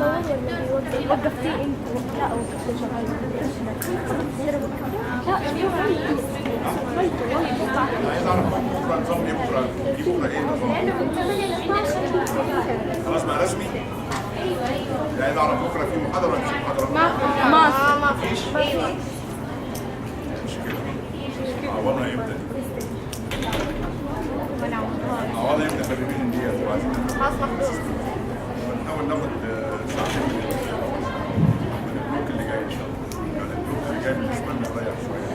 وقفتي انت؟ لا وقفت شغال. لا عايز اعرف بكره نظام ايه؟ بكره في بكره ايه نظام؟ خلاص بقى رسمي؟ عايز اعرف بكره في محاضره ولا مش محاضره؟ ما مفيش؟ مشكله. عوضها امتى؟ عوضها امتى في الريفيجن دي يا خلاص محدود. نحاول ناخد ساعتين من البلوك اللي جاي ان شاء الله. يعني البلوك اللي جاي بالنسبه لنا نريح شويه.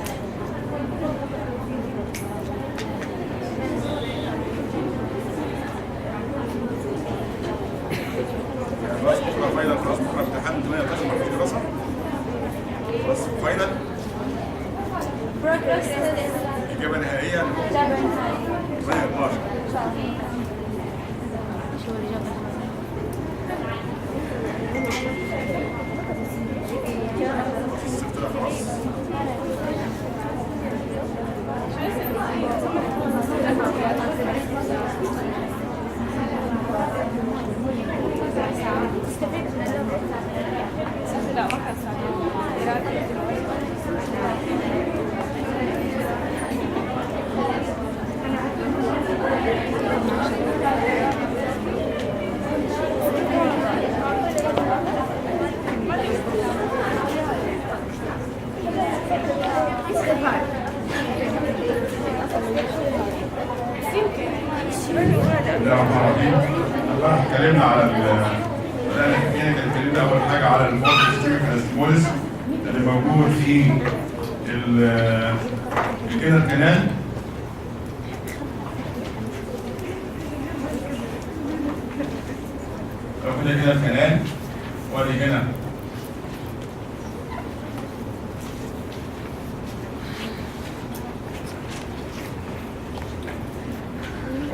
خلاص بكره فاينل، خلاص بكره امتحان 18 مفيش دراسه. بس فاينل اجابه نهائيه 12. الست ده خلاص. الله اتكلمنا على اتكلمنا اول حاجه على المورفوستيميك انستيموليس اللي موجود في الكينال كانال. رحنا كده الكانال وادي هنا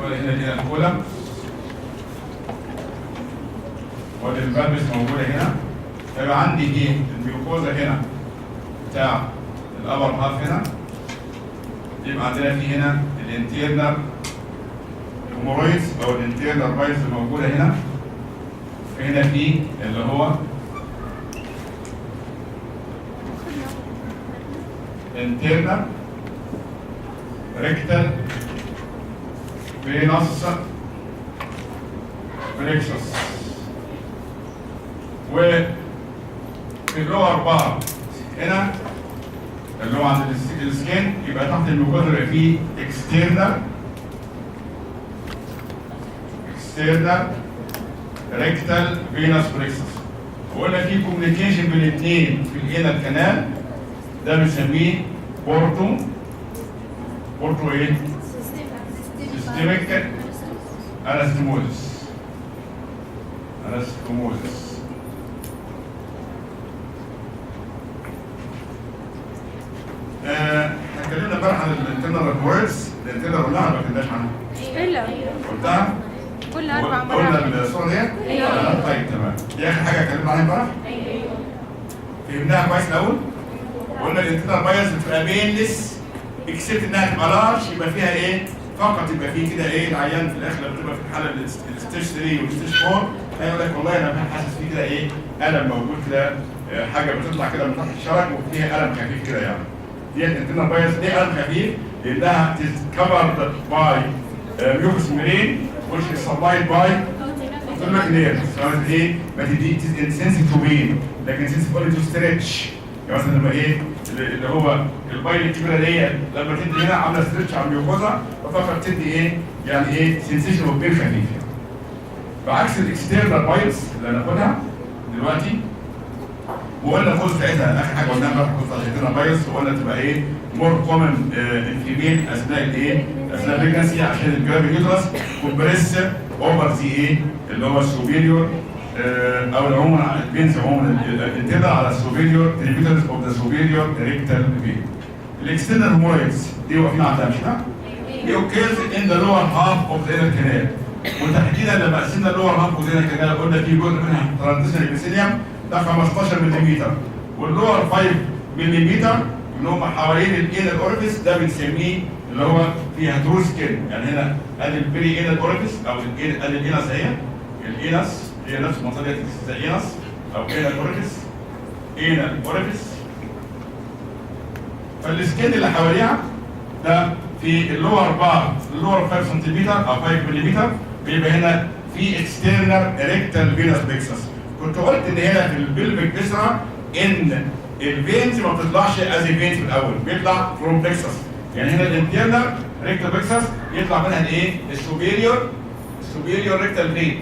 وهنا كده الكولم والبلبس موجوده هنا. يبقى عندي ايه؟ الميوكوزا هنا بتاع الابر هاف هنا. يبقى عندنا في هنا الانتيرنال هيمورويدز او الانتيرنال بايلز الموجوده هنا. هنا في اللي هو internal rectal venous plexus. وفي اللور بار هنا اللي هو عند السكين يبقى تحت الميوكوزا يبقى فيه external rectal venous plexus. وقلنا في كوميونيكيشن بين الاثنين في الانال كانال ده بنسميه بورتو ايه؟ سيستميك انستموزس. اتكلمنا امبارح عن الانترنال ووردز. الانترنال قلناها ما كناش عنها؟ قلتها؟ كل 4 مرات. قلنا الصوره ديت؟ ايوه. طيب تمام. دي اخر حاجه اتكلمنا عنها امبارح؟ ايوه. فهمناها كويس الاول؟ قلنا الانترنال بايز بتبقى بينلس اكسبت انها تبقى لارج يبقى فيها ايه؟ فقط يبقى فيه كده ايه العيان في الاخر لما تبقى في الحاله الستيج 3 والستيج 4 هيقول لك والله انا حاسس فيه كده ايه؟ الم موجود كده، حاجه بتطلع كده من تحت الشرج وفيها الم خفيف كده يعني. دي الانترنال بايز ليه الم خفيف؟ لانها covered by mucous membrane which is supplied by autonomic nerves. فقالت ايه؟ ما تدي sensitive to pain لكن sensitive only to stretch. يعني مثلا لما ايه اللي هو البايل الكبيره دي لما تدي هنا عامله ستريتش على الميوكوزا ففقط تدي ايه؟ يعني ايه؟ سنسيشن اوف بين خفيف. بعكس الاكسترنال بايلز اللي هناخدها دلوقتي وقلنا الخوذ بتاعتها اخر حاجه قلناها امبارح الخوذ بتاعت الاكسترنال بايلز وقلنا تبقى ايه؟ مور كومن انفيميل اثناء الايه؟ اثناء البريجنسي عشان الجرافيد يوترس كومبريس اوفر ذا ايه؟ اللي هو السوبيريور او عموما البنز عموما الانتباه على السوبيريور تريبيوترز اوف ذا سوبيريور ريكتال فين. الاكسترنال هيموريدز دي واقفين عندها مش كده؟ دي اوكيرز ان ذا لور هاف اوف ذا انر كانال. وتحديدا لما قسمنا اللور هاف اوف ذا انر كانال قلنا في جزء منها ترانزيشن ابيثيليوم ده 15 ملم واللور 5 ملم اللي هم حوالين الانر اورفيس ده بنسميه اللي هو فيها ترو سكين. يعني هنا ادي البري انر اورفيس او ادي الانس اهي الانس هي نفس المنطقه دي زي انس او انال اوريفيس. انال اوريفيس. فالسكين اللي حواليها ده في اللور بار، اللور 5 سنتيمتر او 5 ملم، بيبقى هنا في اكسترنال ريكتال فينس بلكسس. كنت قلت ان هنا في البلفيك فيسرا ان الفينز ما بتطلعش از فينز في الاول، بيطلع فروم بلكسس. يعني هنا الانترنال ريكتال بلكسس يطلع منها الايه؟ السوبيريور ريكتال فين.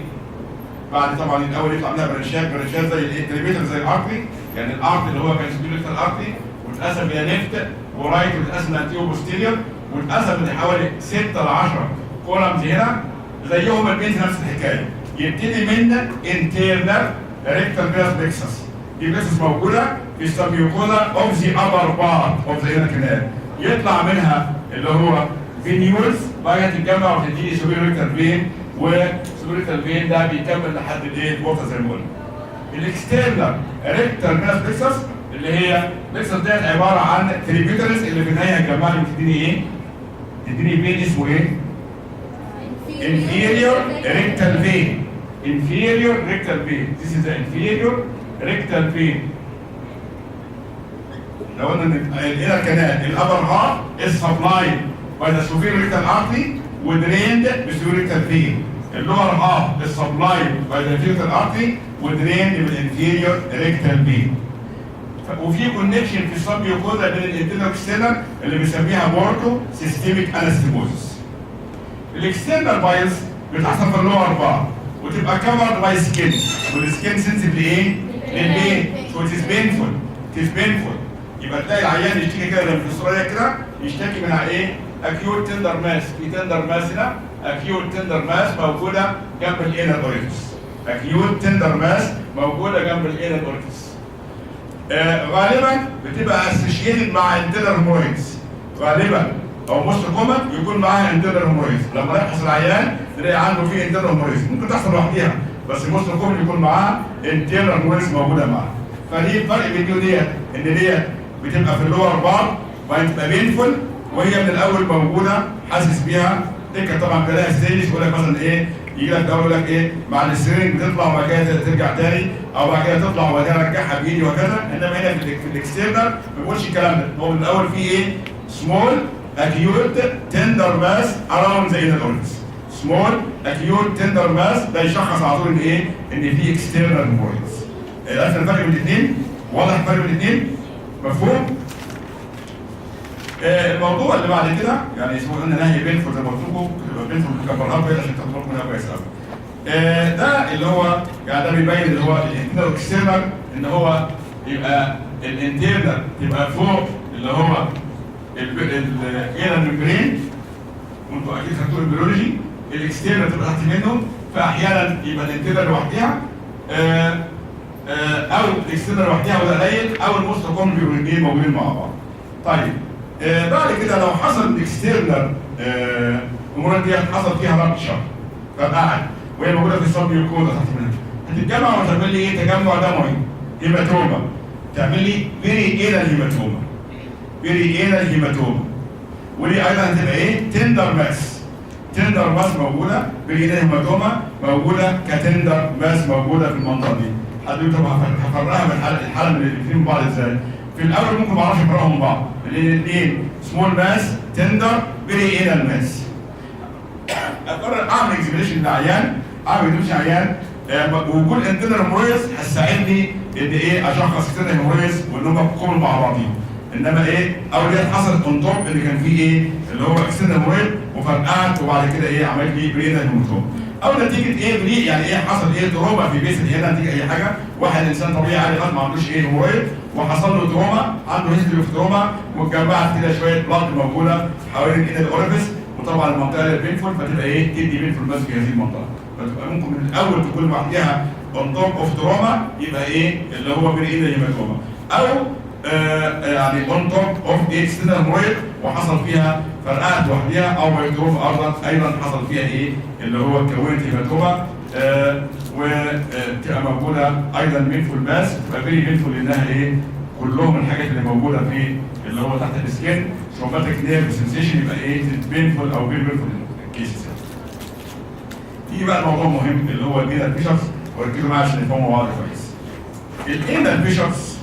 بعد طبعا الاول يطلع منها برانشات زي الانتريبيتر زي الارتري، يعني الارتري اللي هو كان سوبيريور ريكتال ارتري، واتقسم الى ليفت ورايت واتقسم لانتيريور بوستيريور، واتقسم لحوالي 6 ل 10 كولمز هنا زيهم البنت نفس الحكايه. يبتدي من انترنال ريكتال فينس بلكسس. دي بلكسس موجوده في السبميوكوزا اوف ذا ابر بارت اوف ذا كانال. يطلع منها اللي هو فينيولز، بعدها تتجمع وتديني سوبيريور ريكتال فين، وسوبيريور ريكتال فين ده بيكمل لحد الايه؟ البورتا زي ما قلنا. الاكسترنال ريكتال فينس بلكسس اللي هي بلكسس ديت عباره عن تريبيوترز اللي في النهايه هتجمع لي وتديني ايه؟ تديني فين اسمه ايه؟ inferior rectal vein. Inferior rectal vein. This is the inferior rectal vein. لو قلنا ان الانر كانال الابر هارت is supplied by the superior rectal artery وdrained بالsuperior rectal vein. اللور هارت is supplied by the inferior rectal artery وdrained بالinferior rectal vein. وفي كونكشن في السبميوكوزا بين الانترنال والاكسترنال اللي بنسميها بورتو سيستميك انستيموزس. الاكسترنال بايلز بتحصل في اللور بار وتبقى كفرد باي سكين، والسكين سنسيتيف لايه؟ للبين. سو ات از بينفول. يبقى تلاقي العيان يشتكي كده لما في الصوره كده يشتكي من ايه؟ اكيوت تندر ماس. في تندر ماس هنا، اكيوت تندر ماس موجوده جنب الانر اوريفيس. اكيوت تندر ماس موجوده جنب الانر اوريفيس. غالبا بتبقى اسوشيتد مع انترنال هيموريدز. غالبا او موست كومن يكون معاها انترنال هيموريدز. لما نفحص العيان نلاقي عنده فيه انترنال هيموريدز، ممكن تحصل لوحديها بس موست كومن يكون معاها انترنال هيموريدز موجوده معاها. فدي الفرق بين ديت ان ديت بتبقى في اللور بار وبعدين تبقى بينفول، وهي من الاول موجوده حاسس بيها. دي طبعا كلها ستيجز يقول لك مثلا ايه؟ يجي لك الاول يقول لك ايه؟ مع السرير بتطلع وبعد كده ترجع تاني، او بعد كده تطلع وبعد كده ارجعها بايدي وهكذا. انما هنا في الاكسترنال ما بيقولش الكلام ده، هو من الاول في ايه؟ سمول acute tender mass around the inner organs. small acute tender mass ده يشخص على طول ان ايه؟ ان في external hemorrhoids. عرفنا الفرق بين الاثنين؟ واضح الفرق بين الاثنين؟ مفهوم؟ الموضوع اللي بعد كده يعني اسمه قلنا نهي بينفول زي ما قلت لكم، تبقى بينفول مكبرها كده عشان تاخدوا بالكم منها كويس قوي. ده اللي هو يعني ده بيبين اللي هو الانترنال والاكسترنال، ان هو يبقى الانترنال يبقى فوق اللي هو الانر ميمبرين، وانتوا اكيد خدتوا البيولوجي. الاكسترنال تبقى تحت منهم، فاحيانا يبقى الانترنال لوحديها او الاكسترنال لوحديها وده قليل، او الموست كومن بيبقوا الاثنين موجودين مع بعض. طيب بعد كده لو حصل الاكسترنال الامور دي حصل فيها رابتشر فبقعد وهي موجوده في السبميوكوزا تحت منها، هتتجمع وتعمل لي ايه؟ تجمع دموي، هيماتوما. تعمل لي فيري انال هيماتوما. ودي ايضا هتبقى ايه؟ تندر ماس موجوده، فيري انال هيماتوما موجوده كتندر ماس موجوده في المنطقه دي. حد طبعا هفرقها من الحاله من الاثنين من بعض ازاي؟ في الاول ممكن ما اعرفش افرقهم من بعض، الاثنين سمول ماس تندر فيري انال ماس. اقرر اعمل اكزامينشن للعيان، وجود انترنال هيموريز هتساعدني ان ايه؟ اشخص انترنال هيموريز وان هم كومن مع بعضهم. انما ايه؟ اول ديت حصلت اون توب اللي كان فيه ايه؟ اللي هو اكسترنال هيموريز وفرقعت، وبعد كده ايه؟ عملت لي برينال هيماتوما. او نتيجه ايه؟ بري يعني ايه؟ حصل ايه؟ تروما في بيس هنا نتيجه اي حاجه. واحد انسان طبيعي عادي خالص ما عندوش ايه؟ هيموريز، وحصل له تروما، عنده هيستوري اوف تروما، واتجمعت كده شويه بلاد موجوده حوالين الانال اوريفيس، وطبعا المنطقه اللي بينفول فتبقى ايه؟ تدي بينفول بس في هذه المنطقه. فتبقى ممكن من الاول تكون لوحدها اون توب اوف تروما، يبقى ايه؟ اللي هو بري انال هيماتوما، او يعني اون توب اوف اكسترنال هيموريج وحصل فيها فرقعت لوحدها، او مايكروف ايضا حصل فيها ايه؟ اللي هو كونت هيماتوما، وتبقى موجوده ايضا بينفول ماس، تبقى فيري بينفول لانها ايه؟ كلهم الحاجات اللي موجوده في اللي هو تحت السكين سوماتيك نيرف سنسيشن، يبقى ايه؟ بينفول او فيري بينفول كيسز. في بقى الموضوع مهم اللي هو البينال فيشرز وركزوا معايا عشان نفهموا بعض كويس. الانال فيشرز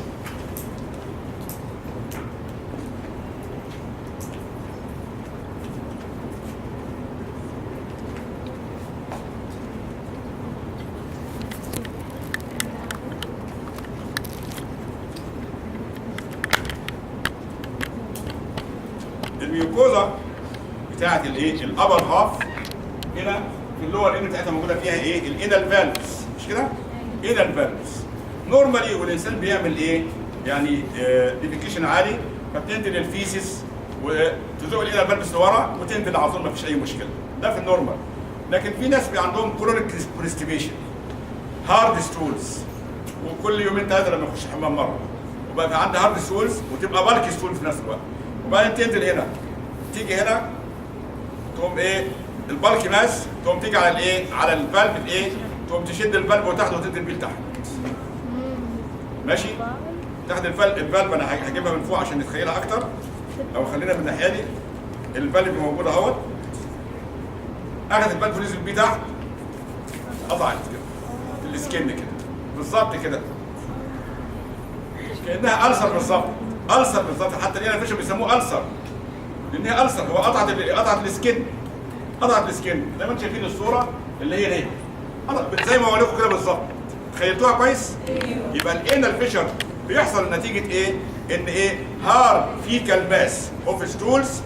الميوكوزا بتاعت الايه؟ الابر هاف هنا في اللور اند بتاعتها موجوده فيها ايه؟ الانال فالفز، مش كده؟ انال فالفز. نورمالي والانسان بيعمل ايه؟ يعني ديفيكيشن عالي فبتنزل الفيسس وتزق الانال فالفز لورا وتنزل على طول، مفيش اي مشكله. ده في النورمال. لكن في ناس عندهم كرونيك كونستيبيشن، هارد ستولز، وكل يومين ثلاثه لما يخش الحمام مره، وبقى عندها هارد ستولز وتبقى بالك ستول في نفس الوقت. وبعدين تنزل هنا، تيجي هنا تقوم ايه؟ البالك ماس تقوم تيجي على الايه؟ على الفالف الايه؟ تقوم تشد الفالف وتحت وتنزل بيه لتحت. ماشي؟ تاخد الفالف انا هجيبها من فوق عشان نتخيلها اكتر، او خلينا من الناحيه دي. الفالف موجود اهوت، اخذ الفالف ونزل بيه تحت، قطعت كده في السكن كده بالظبط كده، كانها ألسر بالظبط، ألسر بالظبط. حتى الانال فيشر بيسموه ألسر لان هي ألسر، هو قطعت السكن، قطعت السكن زي ما انتم شايفين الصوره اللي هي دي، زي ما بقول لكم كده بالظبط. تخيلتوها كويس؟ يبقى الانال فيشر بيحصل نتيجه ايه؟ ان ايه؟ هارد فيكال ماس اوف ستولز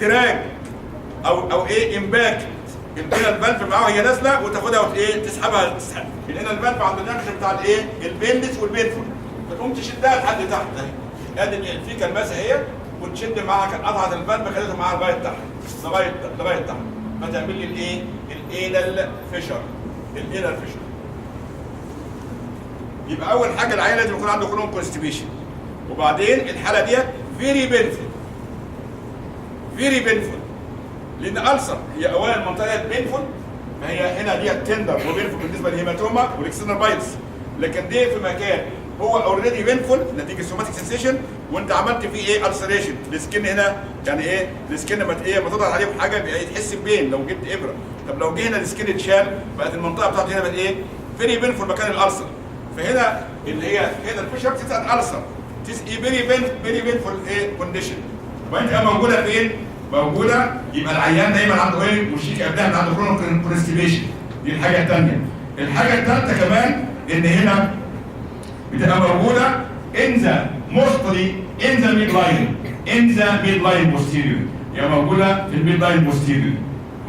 دراج او ايه؟ امباكت الانال فالف معاها هي نازله وتاخدها وايه؟ تسحبها. الانال فالف عند النقش بتاع الايه؟ البيلس والبينفول، فتقوم تشدها لحد تحت اهي. ادي الفيكال ماس اهي، وتشد معاها، كانت قطعت الفالف خدتها معاها لغايه تحت، لغايه تحت، فتعمل لي الايه؟ الانال فيشر. الانال فيشر. يبقى اول حاجه العيان لازم يكون عنده كلهم كونستيبيشن، وبعدين الحاله ديت فيري بينفول، فيري بينفول، لان ألسر هي اولا منطقه بينفول، فهي هنا ديت تندر وبينفول بالنسبه للهيماتوما والاكسترنال بايلز، لكن دي في مكان هو اوريدي بينفول نتيجه سوماتيك سنسيشن، وانت عملت فيه ايه؟ السريشن. السكن هنا يعني ايه؟ السكن ما تضغط عليه بحاجه تحس ببين لو جبت ابره. طب لو جه هنا السكن اتشال بقت المنطقه بتاعته هنا بقت ايه؟ فيري بينفول مكان الالسر. فهنا اللي هي هنا الفيشر بتاعت السر فيري بينفول ايه؟ كونديشن. وانت موجوده فين؟ موجوده، يبقى العيان دايما عنده ايه؟ مشيك قبلها عنده كرونيك كونستيبيشن. دي الحاجه الثانيه. الحاجه الثالثه كمان ان هنا بتبقى موجوده in the mostly in the midline posterior، يعني موجوده في الميدلاين posterior.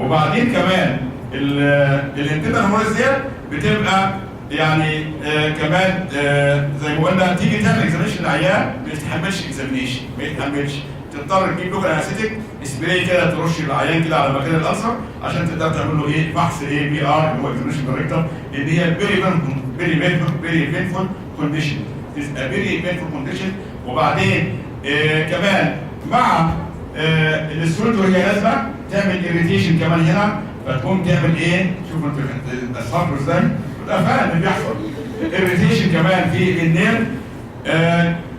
وبعدين كمان الانترنال هيموريج ديت بتبقى يعني كمان زي ما قلنا تيجي تعمل اكزامينشن للعيان ما يتحملش اكزامينشن، ما يتحملش، تضطر تجيب لوكال انستيك سبراي كده ترش العيان كده على مكان الالسر عشان تقدر تعمل له ايه؟ فحص ايه؟ بي ار اللي هو اكزامينشن دايركتور، ان هي فيري بينفول كونديشن، فيري بينفول كونديشن. وبعدين كمان مع السولت وهي نازله تعمل اريتيشن كمان هنا، فتقوم تعمل ايه؟ شوفوا انتوا الصبر ازاي؟ ده فعلا اللي بيحصل. اريتيشن كمان في النيرف،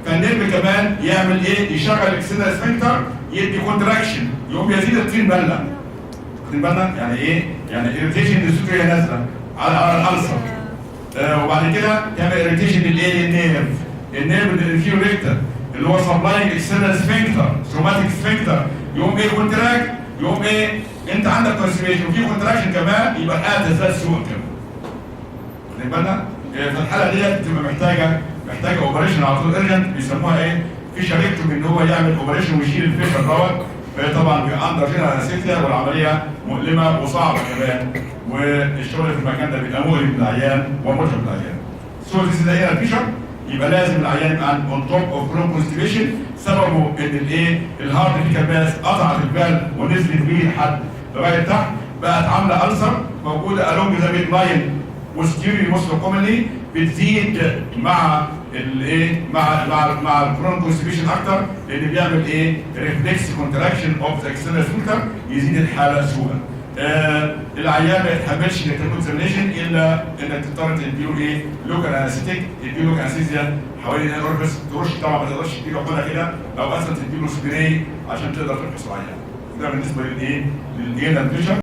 فالنيرف كمان يعمل ايه؟ يشغل الاكسترنال سفنكتر، يدي كونتراكشن، يقوم يزيد الطين بله. الطين بله يعني ايه؟ يعني اريتيشن للسولت وهي نازله على الالسر. وبعد كده تعمل اريتيشن للايه؟ النيرف الانفيرو ريكتر اللي هو سبلاينج اكسترنال سفنكتر، سوماتيك سفنكتر، يقوم ايه؟ كونتراكت، يقوم ايه؟ انت عندك كونستيبيشن وفي كونتراكشن كمان، يبقى الحاله تزداد سوء كمان. واخدين بالنا؟ فالحاله ديت بتبقى محتاجه اوبريشن على طول ارجنت، بيسموها ايه؟ فيشر ريكتوم، ان هو يعمل اوبريشن ويشيل الفيشر دوت. طبعا بيبقى اندر جنرال انستيزيا والعمليه مؤلمه وصعبه كمان، والشغل في المكان ده بيبقى مؤلم للعيان ومتعب للعيان. سو ذيس ده هنا الفيشر، يبقى لازم العيان يبقى اون توب اوف كرون كونستيبيشن، سببه ان الايه؟ الهارد فيكال ماس قطعت الفالف ونزلت بيه لحد لغايه تحت، بقت عامله ألسر موجوده along ذا ميد لاين posterior most commonly، بتزيد مع الايه؟ مع الكرون كونستيبيشن اكتر، لان بيعمل ايه؟ ريفلكس كونتراكشن اوف ذا اكسترنال سفنكتر، يزيد الحاله سوءا. العيان ما يتحملش انك تعمل اكزامينشن الا انك تضطر تديله ايه؟ لوكال انستيك، تديله لوكال انستيزيا حوالي الاوربس، ترش طبعا ما تقدرش تديله حقنه كده، او اصلا تديله سبراي عشان تقدر تفحص العيان. ده بالنسبه للايه؟ للانال فيشر.